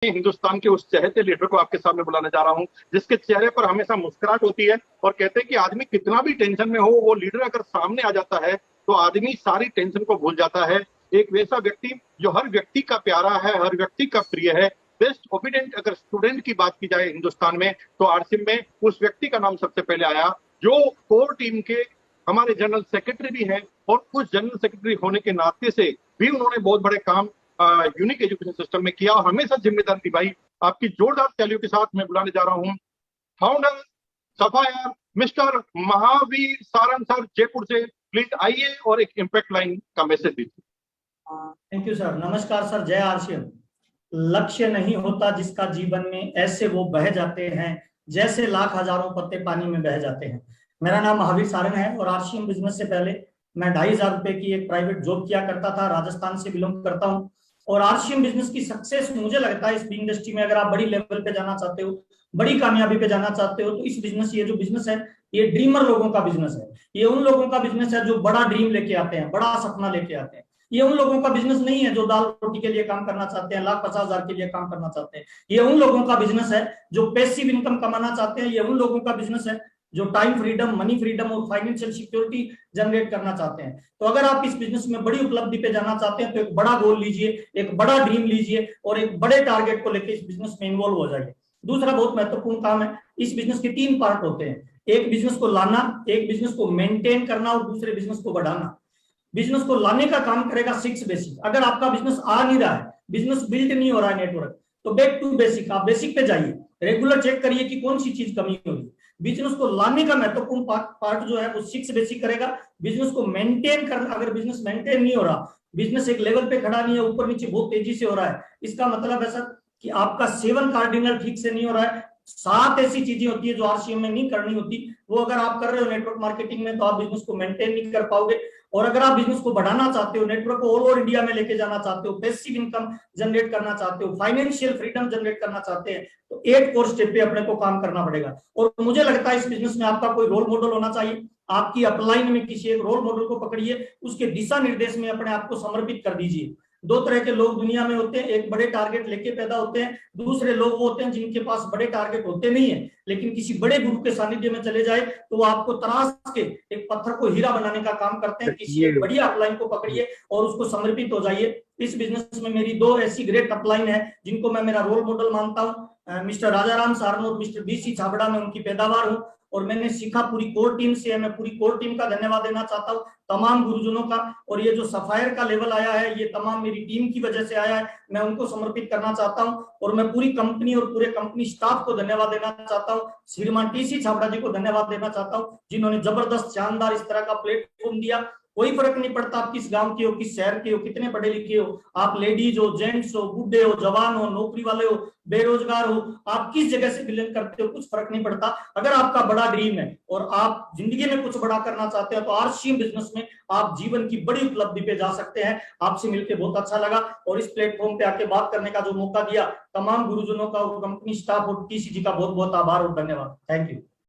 हिंदुस्तान के उस चहेते लीडर को आपके सामने बुलाने जा रहा हूं जिसके चेहरे पर हमेशा मुस्कुराहट होती है और कहते हैं कि आदमी कितना भी टेंशन में हो, वो लीडर अगर सामने आ जाता है तो आदमी सारी टेंशन को भूल जाता है। एक वैसा व्यक्ति जो हर व्यक्ति का प्यारा है, हर व्यक्ति का प्रिय है। बेस्ट ओबीडिएंट अगर स्टूडेंट की बात की जाए हिंदुस्तान में तो आरसीएम में उस व्यक्ति का नाम सबसे पहले आया जो कोर टीम के हमारे जनरल सेक्रेटरी भी हैं और उस जनरल सेक्रेटरी होने के नाते से भी उन्होंने बहुत बड़े काम यूनिक एजुकेशन सिस्टम में किया और हमेशा जिम्मेदारी निभाई। आपकी जोरदार तालियों के साथ मैं बुलाने जा रहा हूं founder sapphire mister Mahavir Sarang sir, Jaipur से। प्लीज आइए और एक इम्पैक्ट लाइन का मैसेज दीजिए। Thank you sir. नमस्कार सर, जय आरसीएम। लक्ष्य नहीं होता जिसका जीवन में, ऐसे वो बह जाते हैं जैसे लाख हजारों पत्ते पानी में बह जाते हैं। मेरा नाम महावीर सारंग है और आरसीएम बिजनेस से पहले मैं 2,500 रुपए की एक प्राइवेट जॉब किया करता था। राजस्थान से बिलोंग करता हूं और आरसीएम बिजनेस की सक्सेस मुझे लगता है इस इंडस्ट्री में अगर आप बड़ी लेवल पे जाना चाहते हो, बड़ी कामयाबी पे जाना चाहते हो तो इस बिजनेस, ये जो बिजनेस है ये ड्रीमर लोगों का बिजनेस है। ये उन लोगों का बिजनेस है जो बड़ा ड्रीम लेके आते हैं, बड़ा सपना लेके आते हैं। ये उन लोगों का बिजनेस नहीं है जो दाल रोटी के लिए काम करना चाहते हैं, 1,50,000 के लिए काम करना चाहते हैं। ये उन लोगों का बिजनेस है जो पैसिव इनकम कमाना चाहते हैं। ये उन लोगों का बिजनेस है जो टाइम फ्रीडम, मनी फ्रीडम और फाइनेंशियल सिक्योरिटी जनरेट करना चाहते हैं। तो अगर आप इस बिजनेस में बड़ी उपलब्धि पे जाना चाहते हैं तो एक बड़ा गोल लीजिए, एक बड़ा ड्रीम लीजिए और एक बड़े टारगेट को लेकर इस बिजनेस में इन्वॉल्व हो जाइए। दूसरा बहुत महत्वपूर्ण काम है, इस बिजनेस के 3 पार्ट होते हैं। एक बिजनेस को लाना, एक बिजनेस को मेंटेन करना और दूसरे बिजनेस को बढ़ाना। बिजनेस को लाने का काम करेगा 6 बेसिक। अगर आपका बिजनेस आ नहीं रहा है, बिजनेस बिल्ड नहीं हो रहा है नेटवर्क, तो बैक टू बेसिक, आप बेसिक पे जाइए, रेगुलर चेक करिए कि कौन सी चीज कमी हो रही है। बिजनेस को लाने का महत्वपूर्ण पार्ट जो है वो 6 बेसिक करेगा। बिजनेस को मेंटेन करना, अगर बिजनेस मेंटेन नहीं हो रहा, बिजनेस एक लेवल पे खड़ा नहीं है, ऊपर नीचे बहुत तेजी से हो रहा है, इसका मतलब है सर कि आपका 7 कार्डिनल ठीक से नहीं हो रहा है। 7 ऐसी चीजें होती है जो आरसीएम में नहीं करनी होती, वो अगर आप कर रहे हो नेटवर्क मार्केटिंग में तो आप बिजनेस को मेंटेन नहीं कर पाओगे। और अगर आप बिजनेस को बढ़ाना चाहते हो, नेटवर्क को ऑल ओवर इंडिया में लेके जाना चाहते हो, पैसिव इनकम जनरेट करना चाहते हो, फाइनेंशियल फ्रीडम जनरेट करना चाहते हैं, तो 8 कोर स्टेप पे अपने को काम करना पड़ेगा। और मुझे लगता है इस बिजनेस में आपका कोई रोल मॉडल होना चाहिए। आपकी अपलाइन में किसी एक रोल मॉडल को पकड़िए, उसके दिशा निर्देश में अपने आप को समर्पित कर दीजिए। 2 तरह के लोग दुनिया में होते हैं, एक बड़े टारगेट लेके पैदा होते हैं, दूसरे लोग वो होते हैं जिनके पास बड़े टारगेट होते नहीं है, लेकिन किसी बड़े गुरु के सानिध्य में चले जाए तो वो आपको तराश के एक पत्थर को हीरा बनाने का काम करते हैं। किसी एक बड़ी अपलाइन को पकड़िए और उसको समर्पित हो जाइए। इस बिजनेस में मेरी 2 ऐसी ग्रेट अपलाइन है जिनको मैं मेरा रोल मॉडल मानता हूँ, मिस्टर राजाराम सारन और मिस्टर बीसी छाबड़ा। में उनकी पैदावार हूँ और मैंने सीखा पूरी कोर टीम से है। मैं पूरी कोर टीम का धन्यवाद देना चाहता हूँ, तमाम गुरुजनों का। और ये जो सफायर का लेवल आया है ये तमाम मेरी टीम की वजह से आया है, मैं उनको समर्पित करना चाहता हूँ। और मैं पूरी कंपनी और पूरे कंपनी स्टाफ को धन्यवाद देना चाहता हूँ। श्रीमान टीसी छाबड़ा जी को धन्यवाद देना चाहता हूँ जिन्होंने जबरदस्त शानदार इस तरह का प्लेटफॉर्म दिया। कोई फर्क नहीं पड़ता आप किस गांव के हो, किस शहर के हो, कितने पढ़े लिखे हो, आप लेडीज हो, जेंट्स हो, बूढ़े हो, जवान हो, नौकरी वाले हो, बेरोजगार हो, आप किस जगह से बिलोंग करते हो, कुछ फर्क नहीं पड़ता। अगर आपका बड़ा ड्रीम है और आप जिंदगी में कुछ बड़ा करना चाहते हैं तो आरसीएम बिजनेस में आप जीवन की बड़ी उपलब्धि पे जा सकते हैं। आपसे मिलकर बहुत अच्छा लगा और इस प्लेटफॉर्म पे आके बात करने का जो मौका दिया, तमाम गुरुजनों का और कंपनी स्टाफ और टीसी जी का बहुत बहुत आभार और धन्यवाद। Thank you.